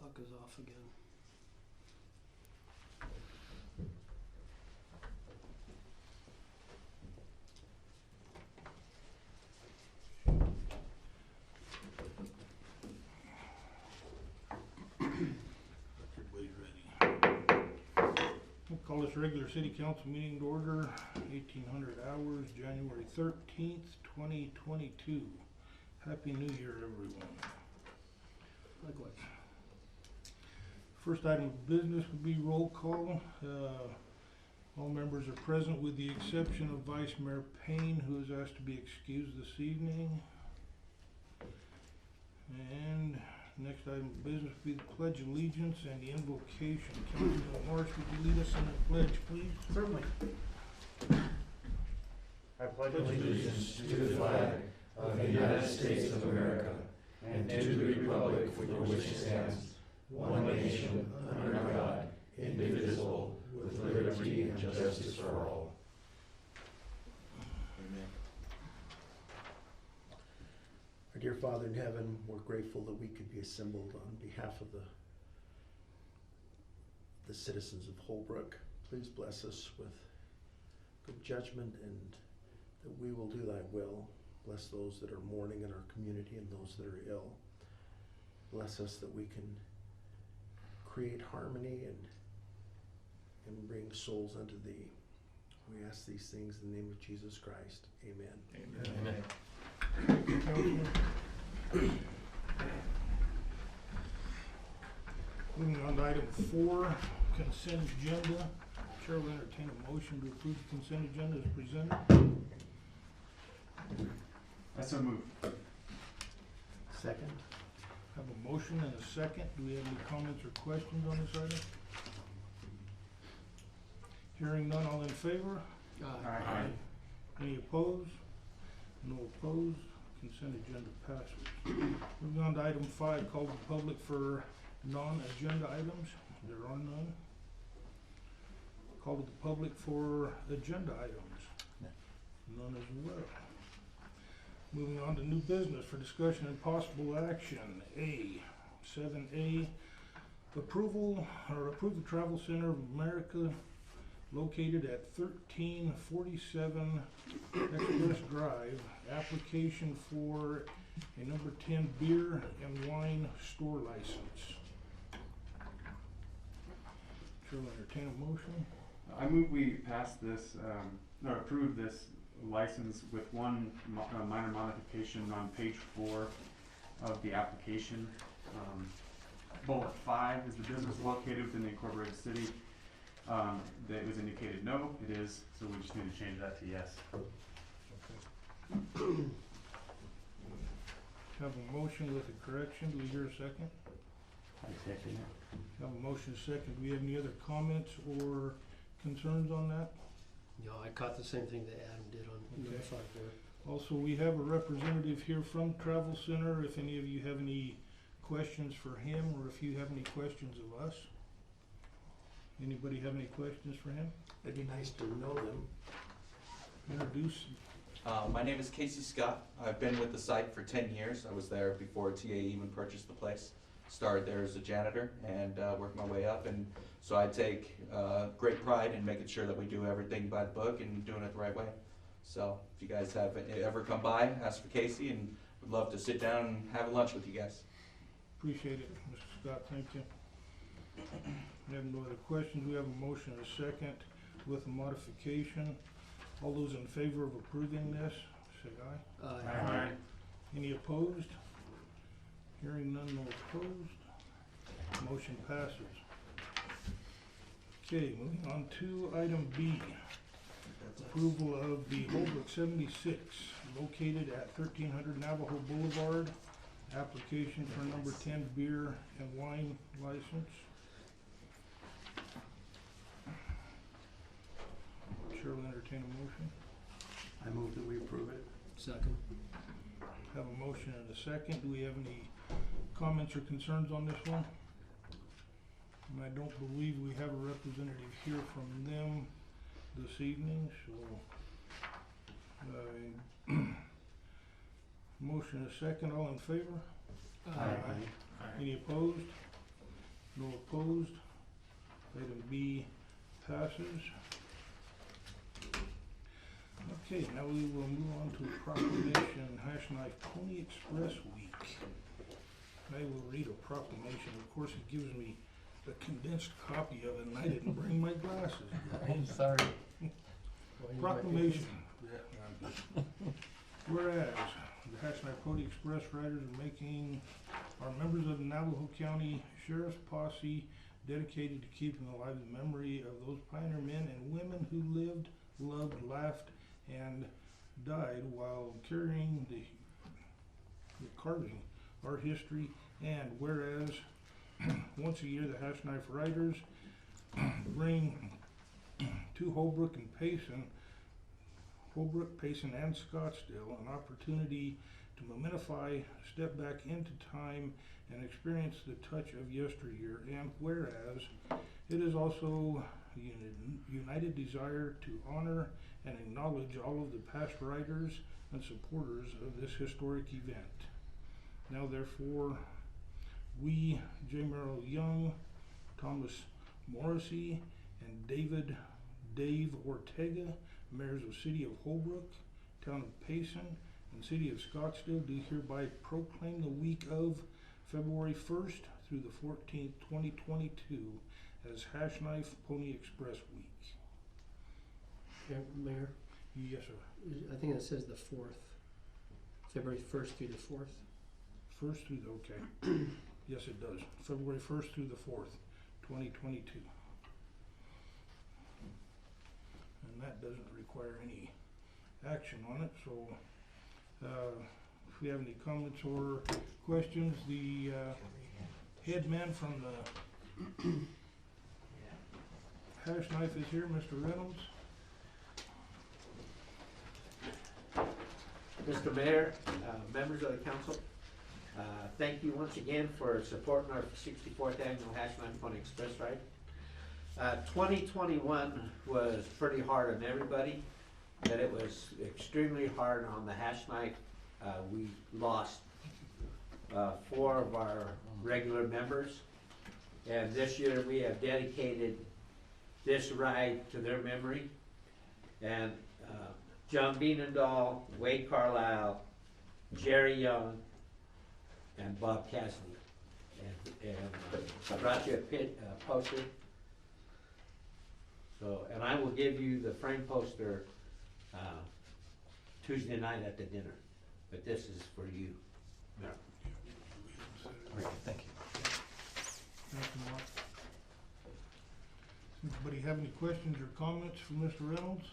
clock is off again. Everybody's ready. We'll call this regular city council meeting to order, 1800 hours, January 13th, 2022. Happy New Year, everyone. Likewise. First item of business would be roll call. All members are present with the exception of Vice Mayor Payne, who is asked to be excused this evening. And next item of business would be the Pledge of Allegiance and the invocation. Councilman Morris, would you lead us in the pledge, please? Certainly. I pledge allegiance to the flag of the United States of America and to the republic for which it stands, one nation, under God, indivisible, with liberty and justice for all. Amen. Our dear Father in heaven, we're grateful that we could be assembled on behalf of the citizens of Holbrook. Please bless us with good judgment and that we will do thy will. Bless those that are mourning in our community and those that are ill. Bless us that we can create harmony and bring souls unto thee. We ask these things in the name of Jesus Christ. Amen. Amen. Moving on to item 4, consent agenda. Chair will entertain a motion to approve the consent agenda as presented. I so move. Second. Have a motion and a second. Do we have any comments or questions on this item? Hearing none, all in favor? Aye. Any opposed? No opposed. Consent agenda passes. Moving on to item 5, call the public for non-agenda items. There are none. Call to the public for agenda items. None as well. Moving on to new business for discussion and possible action. 7A, approve the Travel Center of America located at 1347 Express Drive, application for a number 10 beer and wine store license. Chair will entertain a motion. I move we pass this, or approve this license with one minor modification on page 4 of the application. Bullet 5 is the business located within the incorporated city. That was indicated no, it is, so we just need to change that to yes. Okay. Have a motion with a correction. Do we hear a second? I second it. Have a motion second. Do we have any other comments or concerns on that? No, I caught the same thing that Adam did on number Okay. 5 there. Also, we have a representative here from Travel Center. If any of you have any questions for him, or if you have any questions of us. Anybody have any questions for him? It'd be nice to know them. Introduce. My name is Casey Scott. I've been with the site for 10 years. I was there before TA even purchased the place. Started there as a janitor and worked my way up. And so I take great pride in making sure that we do everything by the book and doing it the right way. So if you guys have ever come by, ask for Casey, and would love to sit down and have a lunch with you guys. Appreciate it, Mr. Scott. Thank you. We have no other questions. We have a motion and a second with a modification. All those in favor of approving this, say aye. Aye. Any opposed? Hearing none, no opposed. Motion passes. Okay, moving on to item B. Approval of the Holbrook 76, located at 1300 Navajo Boulevard. Application for number 10 beer and wine license. Chair will entertain a motion. I move that we approve it. Second. Have a motion and a second. Do we have any comments or concerns on this one? And I don't believe we have a representative here from them this evening, so motion and a second. All in favor? Aye. Any opposed? No opposed. Item B passes. Okay, now we will move on to proclamation, Pony Express Week. I will read a proclamation. Of course, it gives me a condensed copy of it, and I didn't bring my glasses. I'm sorry. Proclamation. Whereas the Pony Express riders are members of the Navajo County Sheriff's Posse dedicated to keeping alive the memory of those pioneer men and women who lived, loved, laughed, and died while carrying carving our history. And whereas once a year the Hash Knife Riders bring to Holbrook, Payson, and Scottsdale an opportunity to momentify, step back into time, and experience the touch of yesteryear. And whereas it is also a united desire to honor and acknowledge all of the past riders and supporters of this historic event. Now therefore, we, J. Merrill Young, Thomas Morrissey, and Dave Ortega, mayors of City of Holbrook, Town of Payson, and City of Scottsdale, do hereby proclaim the week of February 1st through the 14th, 2022 as Hash Knife Pony Express Week. Mayor, Yes, sir. I think it says the 4th, February 1st through the 4th. First through the, okay. Yes, it does. February 1st through the 4th, 2022. And that doesn't require any action on it, so if we have any comments or questions, the head man from the Hash Knife is here, Mr. Reynolds. Mr. Mayor, members of the council, thank you once again for supporting our 64th annual Hash Knife Pony Express ride. 2021 was pretty hard on everybody, but it was extremely hard on the Hash Knife. We lost 4 of our regular members, and this year we have dedicated this ride to their memory. And John Bienendahl, Wade Carlisle, Jerry Young, and Bob Cassidy. And I brought you a poster. So, and I will give you the frame poster Tuesday night at the dinner. But this is for you. No. Great, thank you. Thank you, Mark. Anybody have any questions or comments for Mr. Reynolds?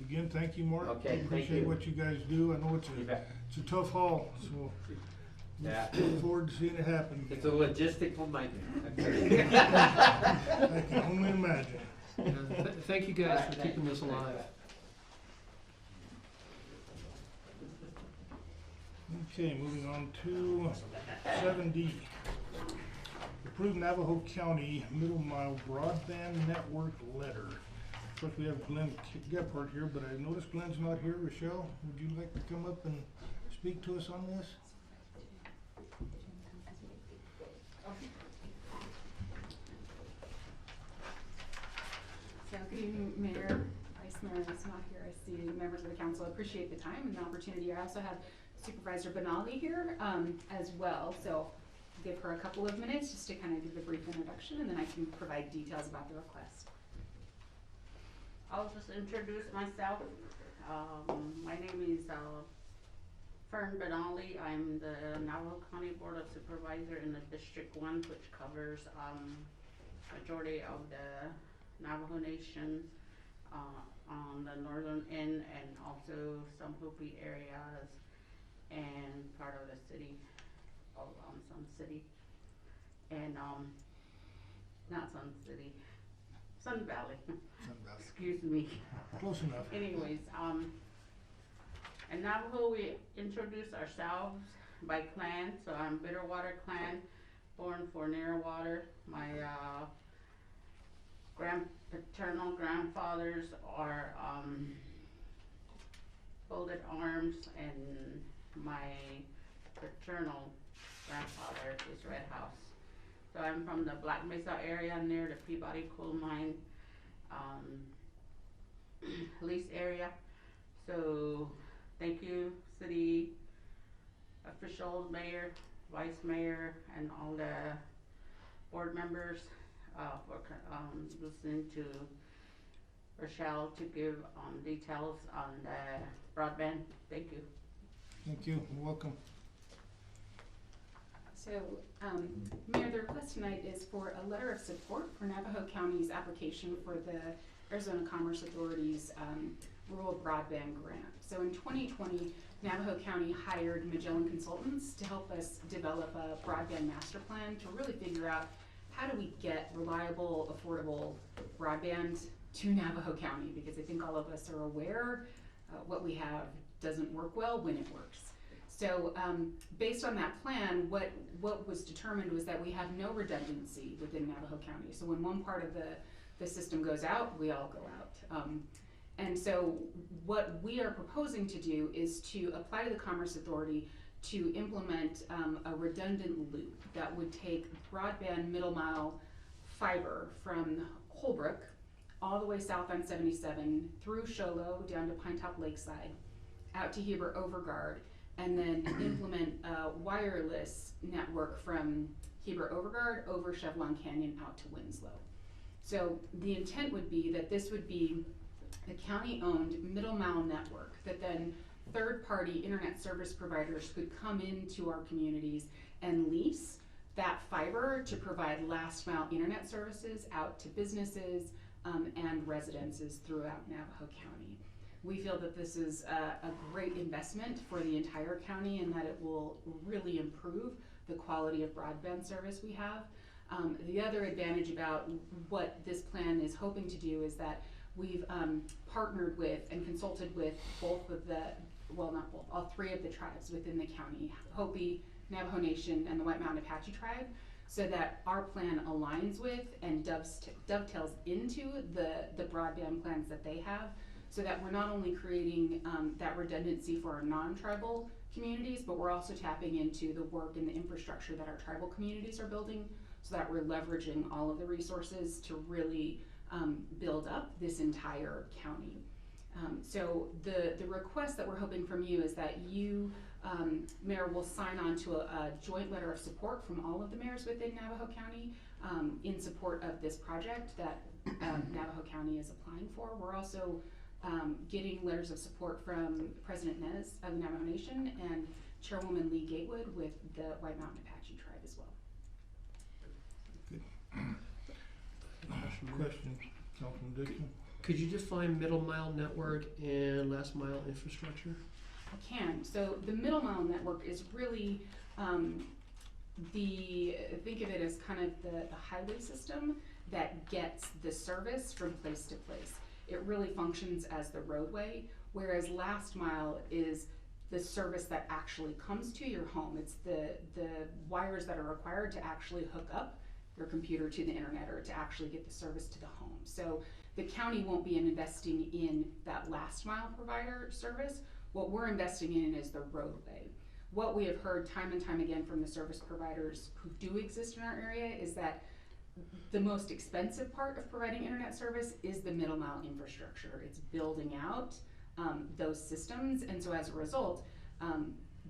Again, thank you, Mark. Okay, thank Appreciate you. what you guys do. I know it's You bet. a tough haul, so Yeah. look forward to seeing it happen. It's a logistical nightmare. I can only imagine. Thank you guys for Thank keeping you. this alive. Okay, moving on to 7D. Approved Navajo County Middle Mile Broadband Network Letter. Of course, we have Glenn Gephardt here, but I noticed Glenn's not here. Rochelle, would you like to come up and speak to us on this? So good evening, Mayor, Vice Mayor is not here. I see members of the council. I appreciate the time and the opportunity. I also have Supervisor Benali here as well. So I'll give her a couple of minutes just to kind of give a brief introduction, and then I can provide details about the request. I'll just introduce myself. My name is Fern Benali. I'm the Navajo County Board of Supervisor in the District 1, which covers majority of the Navajo Nation on the northern end, and also some Hopi areas and part of the city, Sun City, and not Sun City, Sun Valley. Excuse me. Close enough. Anyways, in Navajo we introduce ourselves by clan. So I'm Bitterwater clan, born for Nearwater. My paternal grandfathers are Folded Arms, and my paternal grandfather is Red House. So I'm from the Black Mesa area near the Peabody Coal Mine, lease area. So thank you, city officials, mayor, vice mayor, and all the board members for listening to Rochelle to give details on the broadband. Thank you. Thank you, you're welcome. So, Mayor, the request tonight is for a letter of support for Navajo County's application for the Arizona Commerce Authority's rural broadband grant. So in 2020, Navajo County hired Magellan Consultants to help us develop a broadband master plan to really figure out how do we get reliable, affordable broadband to Navajo County, because I think all of us are aware what we have doesn't work well when it works. So based on that plan, what was determined was that we have no redundancy within Navajo County. So when one part of the system goes out, we all go out. And so what we are proposing to do is to apply to the Commerce Authority to implement a redundant loop that would take broadband middle mile fiber from Holbrook all the way south on 77 through Sholo down to Pinetop Lakeside, out to Heber Overguard, and then implement a wireless network from Heber Overguard over Chevelon Canyon out to Winslow. So the intent would be that this would be a county-owned middle mile network that then third-party internet service providers could come into our communities and lease that fiber to provide last mile internet services out to businesses and residences throughout Navajo County. We feel that this is a great investment for the entire county and that it will really improve the quality of broadband service we have. The other advantage about what this plan is hoping to do is that we've partnered with and consulted with both of the, well, not both, all three of the tribes within the county, Hopi, Navajo Nation, and the White Mountain Apache tribe, so that our plan aligns with and dovetails into the broadband plans that they have, so that we're not only creating that redundancy for our non-tribal communities, but we're also tapping into the work and the infrastructure that our tribal communities are building, so that we're leveraging all of the resources to really build up this entire county. So the request that we're hoping from you is that you, Mayor, will sign on to a joint letter of support from all of the mayors within Navajo County in support of this project that Navajo County is applying for. We're also getting letters of support from President Nez of the Navajo Nation and Chairwoman Lee Gatewood with the White Mountain Apache tribe as well. Question, Councilman Dixon? Could you define middle mile network and last mile infrastructure? I can. So the middle mile network is really think of it as kind of the highway system that gets the service from place to place. It really functions as the roadway, whereas last mile is the service that actually comes to your home. It's the wires that are required to actually hook up your computer to the internet or to actually get the service to the home. So the county won't be investing in that last mile provider service. What we're investing in is the roadway. What we have heard time and time again from the service providers who do exist in our area is that the most expensive part of providing internet service is the middle mile infrastructure. It's building out those systems, and so as a result,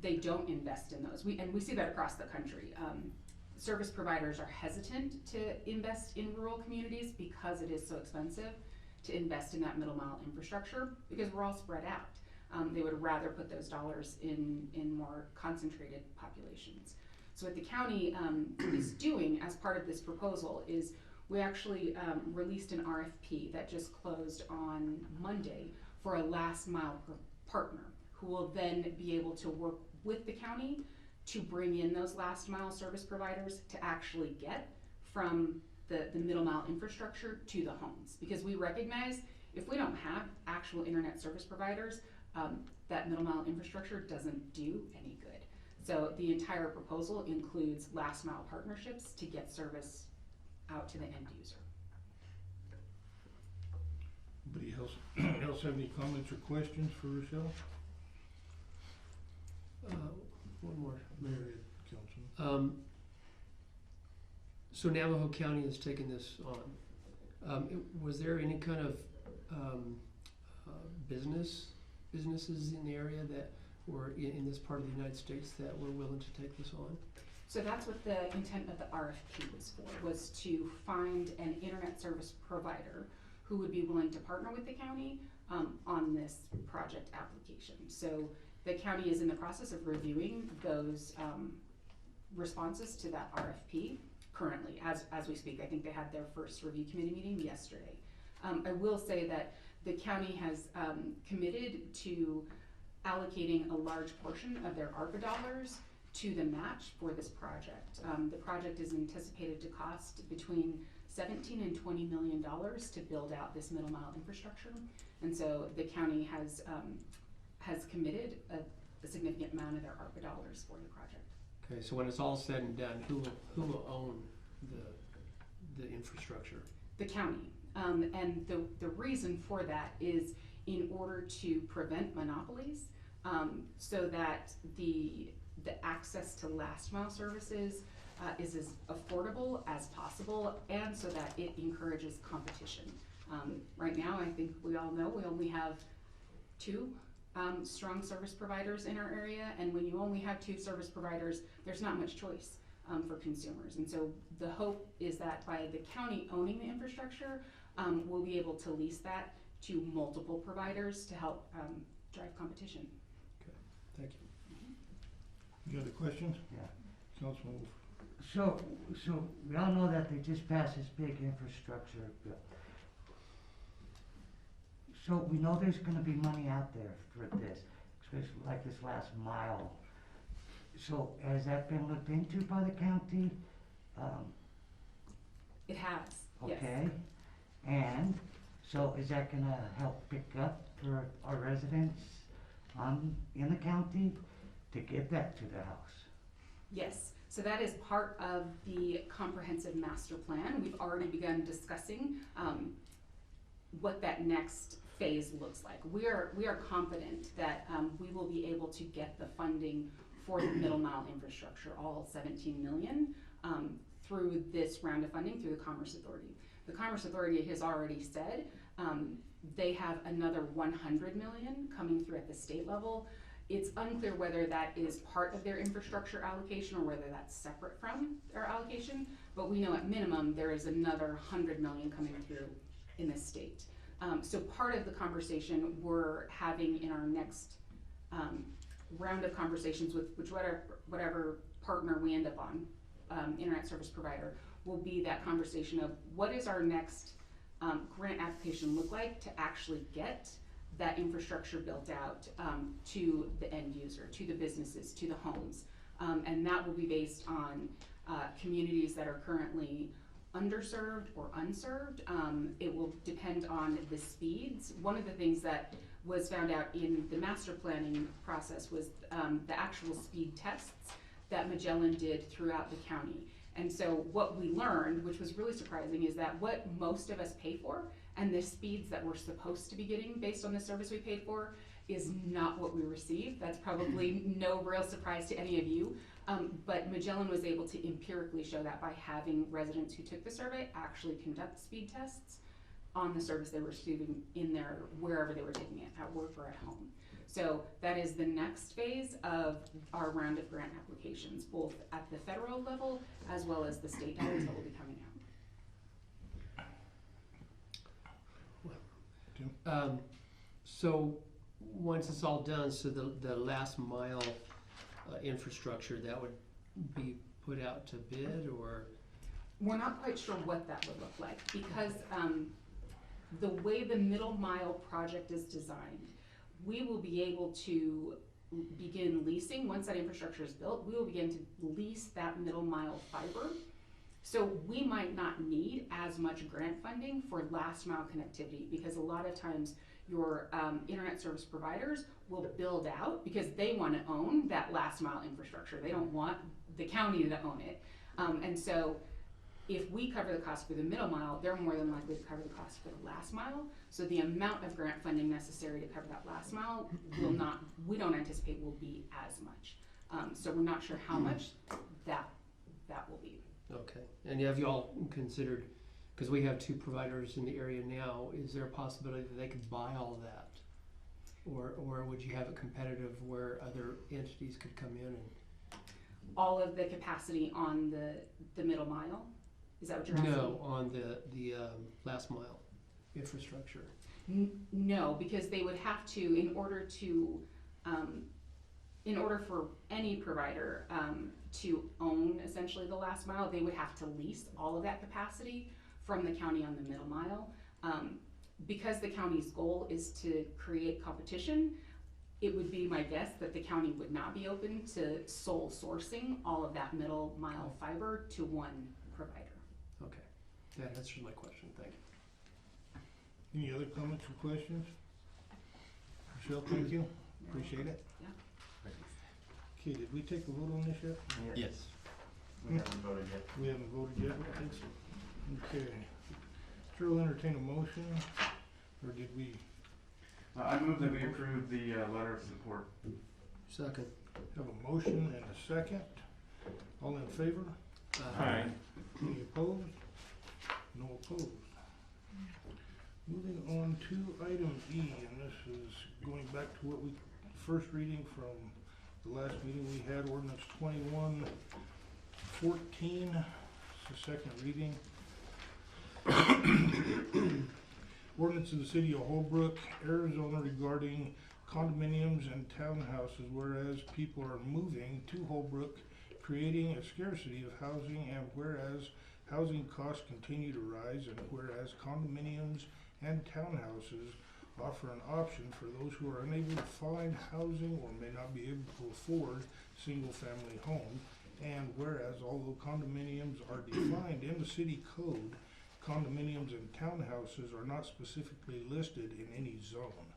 they don't invest in those. We see that across the country. Service providers are hesitant to invest in rural communities because it is so expensive to invest in that middle mile infrastructure, because we're all spread out. They would rather put those dollars in more concentrated populations. So what the county is doing as part of this proposal is we actually released an RFP that just closed on Monday for a last mile partner who will then be able to work with the county to bring in those last mile service providers to actually get from the middle mile infrastructure to the homes. Because we recognize if we don't have actual internet service providers, that middle mile infrastructure doesn't do any good. So the entire proposal includes last mile partnerships to get service out to the end user. Anybody else have any comments or questions for Rochelle? One more, Go Mayor. ahead, Councilman. So Navajo County has taken this on. Was there any kind of businesses in the area that were in this part of the United States that were willing to take this on? So that's what the intent of the RFP was for, was to find an internet service provider who would be willing to partner with the county on this project application. So the county is in the process of reviewing those responses to that RFP currently, as we speak. I think they had their first review committee meeting yesterday. I will say that the county has committed to allocating a large portion of their ARPA dollars to the match for this project. The project is anticipated to cost between $17 and $20 million to build out this middle mile infrastructure, and so the county has committed a significant amount of their ARPA dollars for the project. Okay, so when it's all said and done, who will own the infrastructure? The county, and the reason for that is in order to prevent monopolies, so that the access to last mile services is as affordable as possible, and so that it encourages competition. Right now, I think we all know we only have 2 strong service providers in our area, and when you only have 2 service providers, there's not much choice for consumers. And so the hope is that by the county owning the infrastructure, we'll be able to lease that to multiple providers to help drive competition. Okay, thank you. You got a question? Yeah. Councilman Wolf. So we all know that they just passed this big infrastructure bill. So we know there's gonna be money out there for this, especially like this last mile. So has that been looked into by the county? It has, yes. Okay, and so is that gonna help pick up for our residents in the county to get that to their house? Yes, so that is part of the comprehensive master plan. We've already begun discussing what that next phase looks like. We are confident that we will be able to get the funding for the middle mile infrastructure, all 17 million, through this round of funding through the Commerce Authority. The Commerce Authority has already said they have another 100 million coming through at the state level. It's unclear whether that is part of their infrastructure allocation or whether that's separate from their allocation, but we know at minimum there is another 100 million coming through in the state. So part of the conversation we're having in our next round of conversations with whatever partner we end up on, internet service provider, will be that conversation of what is our next grant application look like to actually get that infrastructure built out to the end user, to the businesses, to the homes. And that will be based on communities that are currently underserved or unserved. It will depend on the speeds. One of the things that was found out in the master planning process was the actual speed tests that Magellan did throughout the county. And so what we learned, which was really surprising, is that what most of us pay for and the speeds that we're supposed to be getting based on the service we paid for is not what we received. That's probably no real surprise to any of you. But Magellan was able to empirically show that by having residents who took the survey actually conduct speed tests on the service they were receiving in their, wherever they were taking it, at work or at home. So that is the next phase of our round of grant applications, both at the federal level as well as the state dollars that will be coming out. So once it's all done, so the last mile infrastructure, that would be put out to bid, or? We're not quite sure what that would look like because the way the middle mile project is designed, we will be able to begin leasing, once that infrastructure is built, we will begin to lease that middle mile fiber. So we might not need as much grant funding for last mile connectivity because a lot of times your internet service providers will build out because they want to own that last mile infrastructure. They don't want the county to own it. And so if we cover the cost for the middle mile, they're more than likely to cover the cost for the last mile. So the amount of grant funding necessary to cover that last mile will not, we don't anticipate will be as much. So we're not sure how much that will be. Okay, and have you all considered, because we have 2 providers in the area now, is there a possibility that they could buy all of that? Or would you have it competitive where other entities could come in and? All of the capacity on the middle mile? Is that what you're asking? No, on the last mile infrastructure. No, because they would have to, in order for any provider to own essentially the last mile, they would have to lease all of that capacity from the county on the middle mile. Because the county's goal is to create competition, it would be my guess that the county would not be open to sole sourcing all of that middle mile fiber to one provider. Okay, that answers my question, thank you. Any other comments or questions? Michelle, thank you, appreciate it. Yeah. Okay, did we take a vote on this yet? Yes. We haven't voted yet. We haven't voted yet? I think so. Okay. Chair will entertain a motion, or did we? I move that we approve the letter of support. Second. Have a motion and a second. All in favor? Aye. Any opposed? No opposed. Moving on to item E, and this is going back to what we, first reading from the last meeting we had, ordinance 2114, it's the second reading. Ordinance of the City of Holbrook, Arizona regarding condominiums and townhouses, whereas people are moving to Holbrook, creating a scarcity of housing, and whereas housing costs continue to rise, and whereas condominiums and townhouses offer an option for those who are unable to find housing or may not be able to afford single-family homes, and whereas although condominiums are defined in the city code, condominiums and townhouses are not specifically listed in any zone.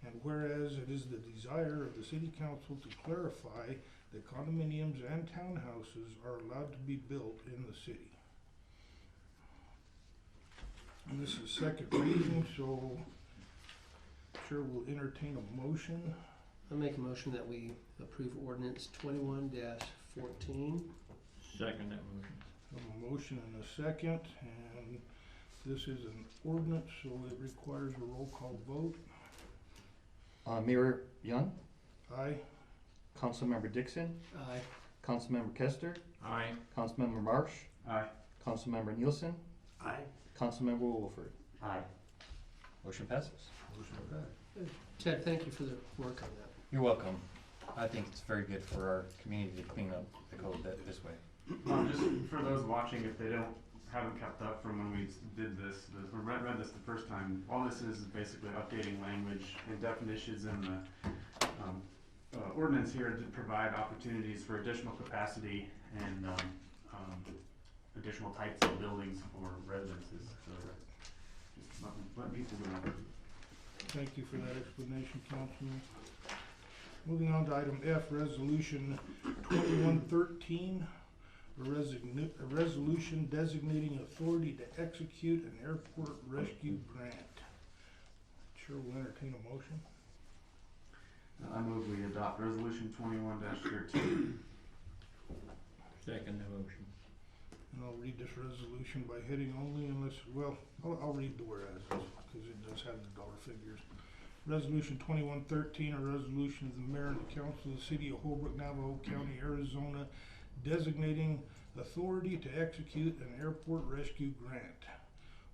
And whereas it is the desire of the city council to clarify that condominiums and townhouses are allowed to be built in the city. And this is second reading, so Chair will entertain a motion. I make a motion that we approve ordinance 21-14. Second that motion. Have a motion and a second, and this is an ordinance, so it requires a roll call vote. Mayor Young, Aye. Councilmember Dixon, Aye. Councilmember Kester, Aye. Councilmember Marsh, Aye. Councilmember Nielsen, Aye. Councilmember Wolford. Aye. Motion passes. Motion passed. Ted, thank you for the work on that. You're welcome. I think it's very good for our community to clean up the code this way. Just for those watching, if they haven't kept up from when we did this, or read this the first time, all this is basically updating language and definitions in the ordinance here to provide opportunities for additional capacity and additional types of buildings for residences. So just letting people know. Thank you for that explanation, Councilman. Moving on to item F, resolution 2113, a resolution designating authority to execute an airport rescue grant. Chair will entertain a motion. I move we adopt resolution 21-13. Second that motion. And I'll read this resolution by heading only unless, well, I'll read the whereas because it does have the dollar figures. Resolution 2113, a resolution of the mayor and the council of the city of Holbrook, Navajo County, Arizona, designating authority to execute an airport rescue grant.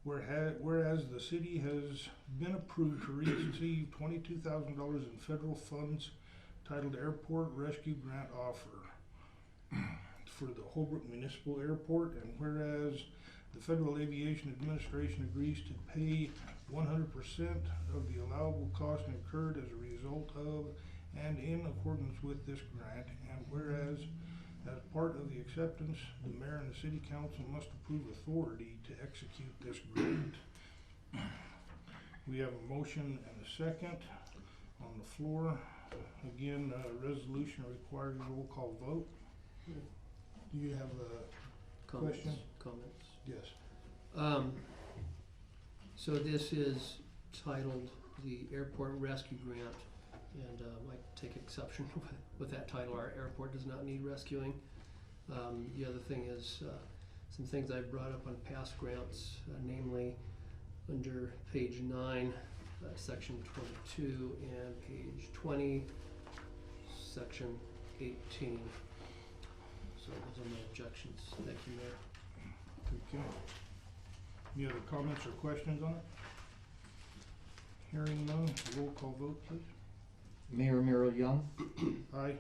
Whereas the city has been approved to receive $22,000 in federal funds titled Airport Rescue Grant Offer for the Holbrook Municipal Airport, and whereas the Federal Aviation Administration agrees to pay 100% of the allowable cost incurred as a result of and in accordance with this grant, and whereas as part of the acceptance, the mayor and the city council must approve authority to execute this grant. We have a motion and a second on the floor. Again, resolution requires a roll call vote. Do you have a question? Comments? Yes. So this is titled the Airport Rescue Grant, and I take exception with that title. Our airport does not need rescuing. The other thing is some things I've brought up on past grants, namely under page 9, section 22, and page 20, section 18. So those are my objections. Thank you, Mayor. Okay. Any other comments or questions on it? Hearing none, roll call vote, please. Mayor Merrill Young, Aye.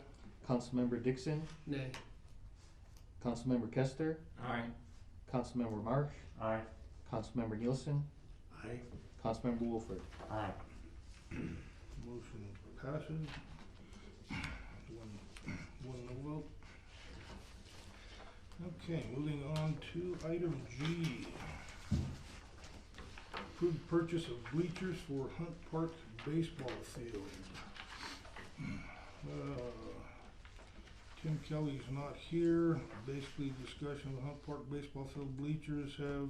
Councilmember Dixon, Nay. Councilmember Kester, Aye. Councilmember Marsh, Aye. Councilmember Nielsen, Aye. Councilmember Wolford. Aye. Motion passes. One no vote. Okay, moving on to item G. Approved purchase of bleachers for Hunt Park baseball field. Tim Kelly's not here. Basically, discussion of Hunt Park baseball field bleachers have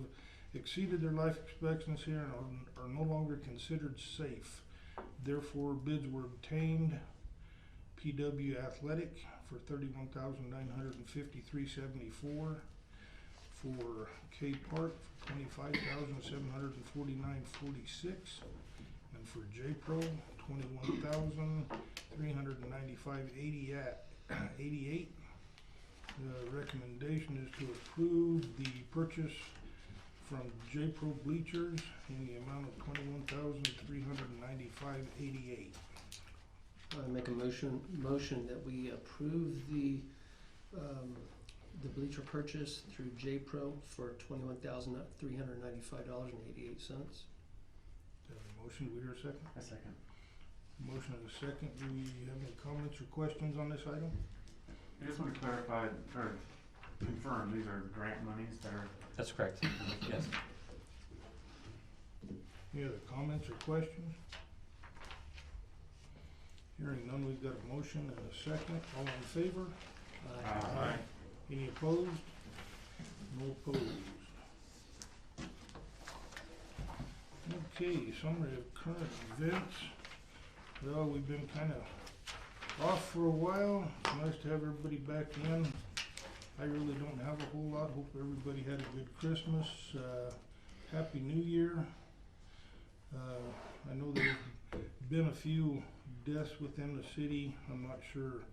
exceeded their life expectancy and are no longer considered safe. Therefore, bids were obtained. PW Athletic for $31,953.74. For K Park for $25,749.46. And for J Pro, $21,395.88. The recommendation is to approve the purchase from J Pro bleachers in the amount of $21,395.88. I make a motion that we approve the bleacher purchase through J Pro for $21,395.88. Have a motion, do we hear a second? A second. Motion and a second. Do we have any comments or questions on this item? I just want to clarify, or confirm, these are grant monies that are, That's correct. Yes. Any other comments or questions? Hearing none, we've got a motion and a second. All in favor? Aye. Any opposed? No opposed. Okay, summary of current events. Well, we've been kind of off for a while. It's nice to have everybody back in. I really don't have a whole lot. Hope everybody had a good Christmas. Happy New Year. I know there's been a few deaths within the city. I'm not sure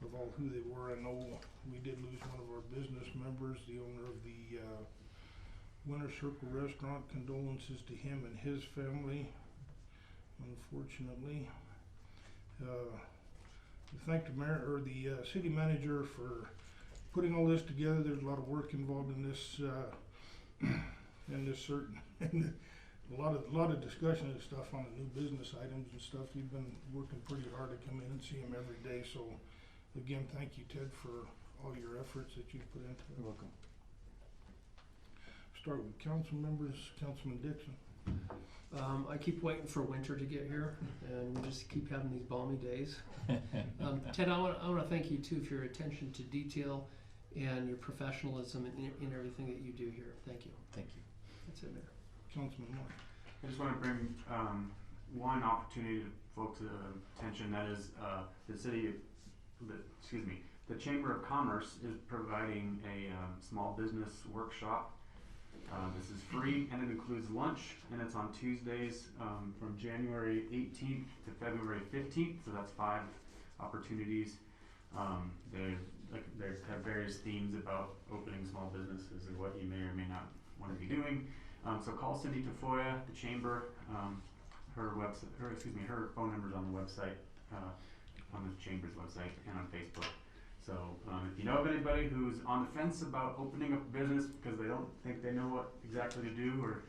of all who they were. I know we did lose one of our business members, the owner of the Winter Circle Restaurant. Condolences to him and his family, unfortunately. We thank the mayor or the city manager for putting all this together. There's a lot of work involved in this, a lot of discussion and stuff on the new business items and stuff. You've been working pretty hard to come in and see him every day. So, again, thank you, Ted, for all your efforts that you've put into it. You're welcome. Start with council members. Councilman Dixon. I keep waiting for winter to get here, and we just keep having these balmy days. Ted, I want to thank you too for your attention to detail and your professionalism in everything that you do here. Thank you. Thank you. That's it, Mayor. Councilman Moore. I just want to bring one opportunity to folks' attention. That is the Chamber of Commerce is providing a small business workshop. This is free and it includes lunch, and it's on Tuesdays from January 18th to February 15th. So that's 5 opportunities. They have various themes about opening small businesses and what you may or may not want to be doing. So call Cindy Tafoya, the chamber. Her phone number's on the website, on the chamber's website and on Facebook. So if you know of anybody who's on the fence about opening up a business because they don't think they know what exactly to do, or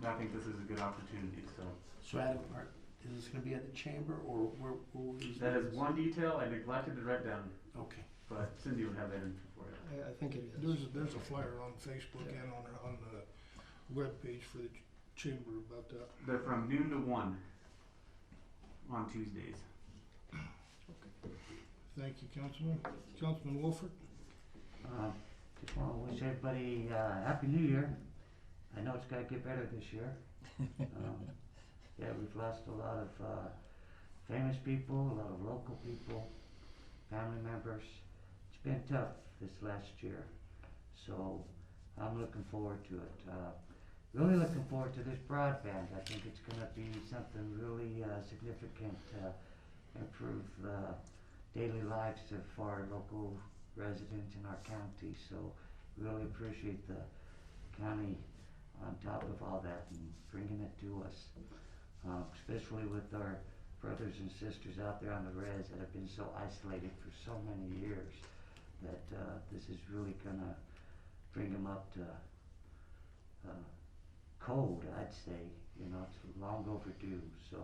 I think this is a good opportunity. So Adam, is this gonna be at the chamber or where will these? That is one detail I neglected to write down, Okay. but Cindy would have that info for you. I think it is. There's a flyer on Facebook and on the webpage for the chamber about that. They're from noon to 1 on Tuesdays. Thank you, Councilman. Councilman Wolford. Just want to wish everybody Happy New Year. I know it's got to get better this year. Yeah, we've lost a lot of famous people, a lot of local people, family members. It's been tough this last year. So I'm looking forward to it. Really looking forward to this broadband. I think it's gonna be something really significant, improve daily lives for our local residents in our county. So really appreciate the county on top of all that and bringing it to us, especially with our brothers and sisters out there on the res that have been so isolated for so many years, that this is really gonna bring them up to code, I'd say. You know, it's long overdue. So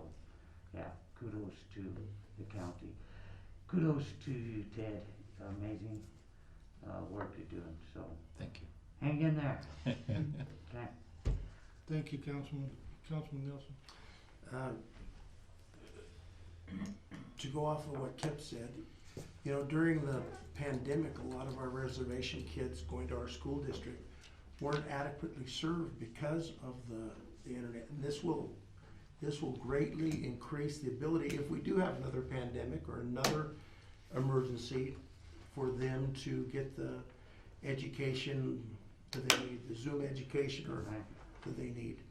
yeah, kudos to the county. Kudos to you, Ted. Amazing work you're doing. So Thank you. hang in there. Okay. Thank you, Councilman Nelson. To go off of what Kip said, you know, during the pandemic, a lot of our reservation kids going to our school district weren't adequately served because of the internet. And this will greatly increase the ability, if we do have another pandemic or another emergency, for them to get the education that they need, the Zoom education or that they need.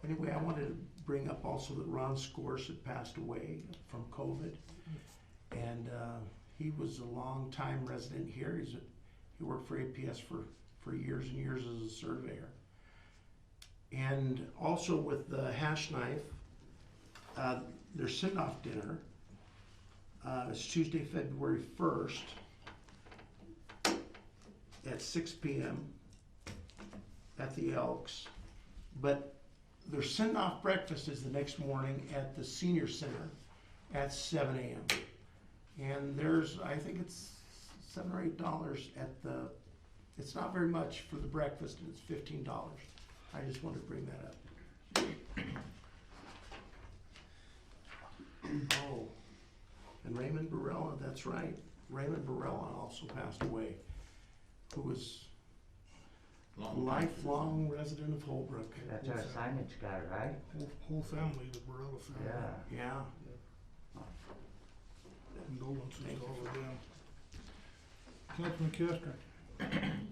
Anyway, I wanted to bring up also that Ron Scores had passed away from COVID. And he was a long-time resident here. He worked for APS for years and years as a surveyor. And also with the Hash Knife, their send-off dinner. It's Tuesday, February 1st at 6 p.m. at the Elks. But their send-off breakfast is the next morning at the Senior Center at 7 a.m. And there's, I think it's $7 or $8 at the, it's not very much for the breakfast, and it's $15. I just wanted to bring that up. Oh, and Raymond Barella, that's right. Raymond Barella also passed away, who was a lifelong resident of Holbrook. That's our signage guy, right? Whole family, the Barella family. Yeah. Yeah. Condolences to all of them. Councilman Kester.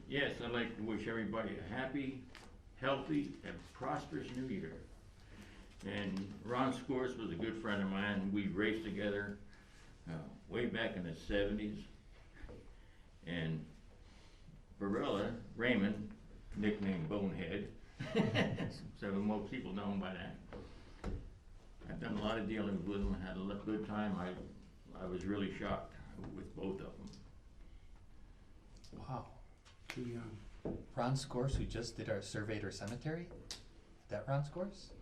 Yes, I'd like to wish everybody a happy, healthy, and prosperous new year. And Ron Scores was a good friend of mine. We raced together way back in the 70s. And Barella, Raymond, nicknamed Bonehead, so most people know him by that. I've done a lot of dealing with him, had a good time. I was really shocked with both of them. Wow. The, Ron Scores, who just did our surveyed our cemetery? That Ron Scores?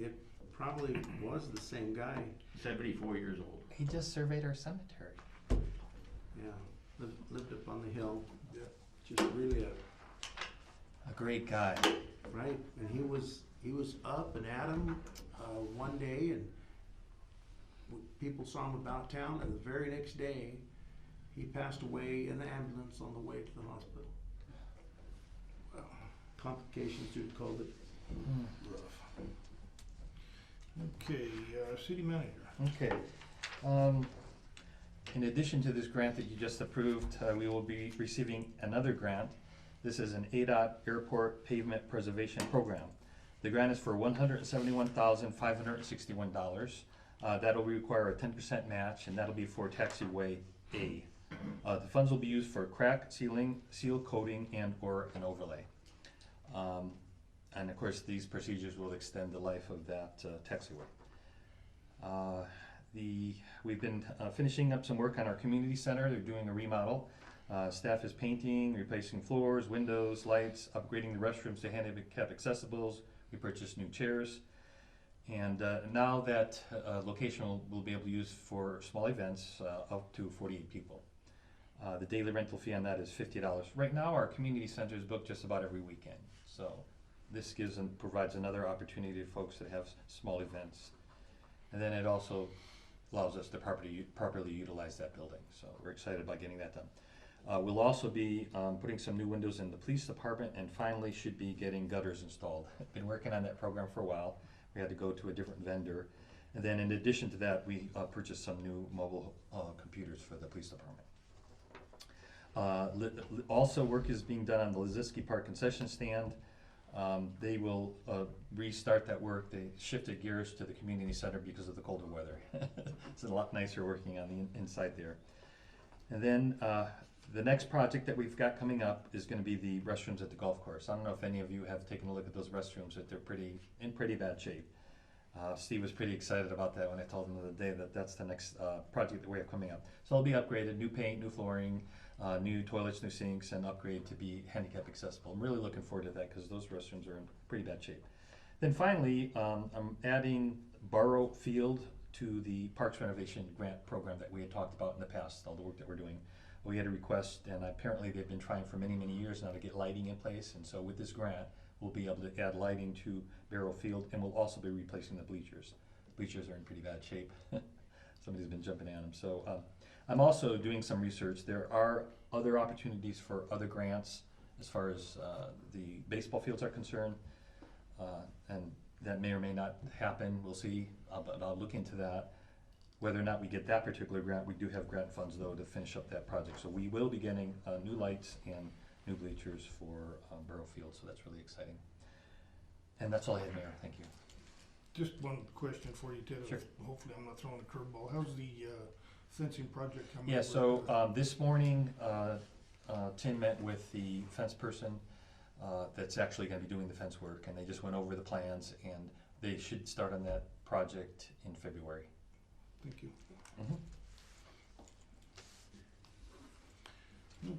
it probably was the same guy. 74 years old. He just surveyed our cemetery. Yeah, lived up on the hill. Yeah. Just really A great guy. right. And he was up and at 'em one day, and people saw him about town, and the very next day, he passed away in the ambulance on the way to the hospital. Well, complications due to COVID. Rough. Okay, city manager. Okay. In addition to this grant that you just approved, we will be receiving another grant. This is an ADOT Airport Pavement Preservation Program. The grant is for $171,561. That'll require a 10% match, and that'll be for taxiway A. The funds will be used for crack sealing, seal coating, and or an overlay. And of course, these procedures will extend the life of that taxiway. We've been finishing up some work on our community center. They're doing a remodel. Staff is painting, replacing floors, windows, lights, upgrading the restrooms to handicap accessibles. We purchased new chairs. And now that location will be able to use for small events up to 48 people. The daily rental fee on that is $50. Right now, our community center is booked just about every weekend. So this gives and provides another opportunity to folks that have small events. And then it also allows us to properly utilize that building. So we're excited about getting that done. We'll also be putting some new windows in the police department, and finally should be getting gutters installed. Been working on that program for a while. We had to go to a different vendor. And then in addition to that, we purchased some new mobile computers for the police department. Also, work is being done on the Liziski Park concession stand. They will restart that work. They shifted gears to the community center because of the colder weather. It's a lot nicer working on the inside there. And then the next project that we've got coming up is going to be the restrooms at the golf course. I don't know if any of you have taken a look at those restrooms, but they're in pretty bad shape. Steve was pretty excited about that when I told him the other day that that's the next project that we have coming up. So it'll be upgraded, new paint, new flooring, new toilets, new sinks, and upgrade to be handicap accessible. I'm really looking forward to that because those restrooms are in pretty bad shape. Then finally, I'm adding Borough Field to the Parks Renovation Grant Program that we had talked about in the past, all the work that we're doing. We had a request, and apparently they've been trying for many, many years now to get lighting in place, and so with this grant, we'll be able to add lighting to Barrow Field, and we'll also be replacing the bleachers. Bleachers are in pretty bad shape. Somebody's been jumping at them. So I'm also doing some research. There are other opportunities for other grants as far as the baseball fields are concerned, and that may or may not happen. We'll see, but I'll look into that. Whether or not we get that particular grant, we do have grant funds though to finish up that project. So we will be getting new lights and new bleachers for Barrow Field, so that's really exciting. And that's all I have, Mayor. Thank you. Just one question for you, Ted. Sure. Hopefully I'm not throwing a curveball. How's the fencing project coming? Yeah, so this morning Tim met with the fence person that's actually going to be doing the fence work, and they just went over the plans, and they should start on that project in February. Thank you. Mm-hmm.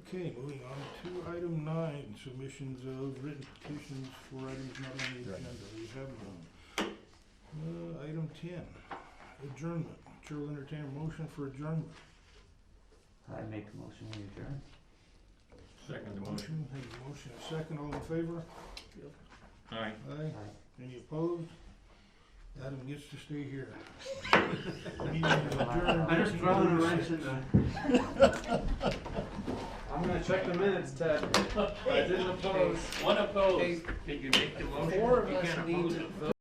Okay, moving on to item 9, submissions of written petitions for items not on the Right. agenda. We have none. Item 10, adjournment. Chair will entertain a motion for adjournment. I make a motion we adjourn. Second the motion. Have a motion, a second, all in favor? Aye. Aye. Aye. Any opposed? Adam gets to stay here. Meeting is adjourned. I'm just throwing a wrench in the. I'm gonna check the minutes, Ted. I didn't oppose. One opposed. Did you make the motion? Four of You us can't need oppose to it. vote.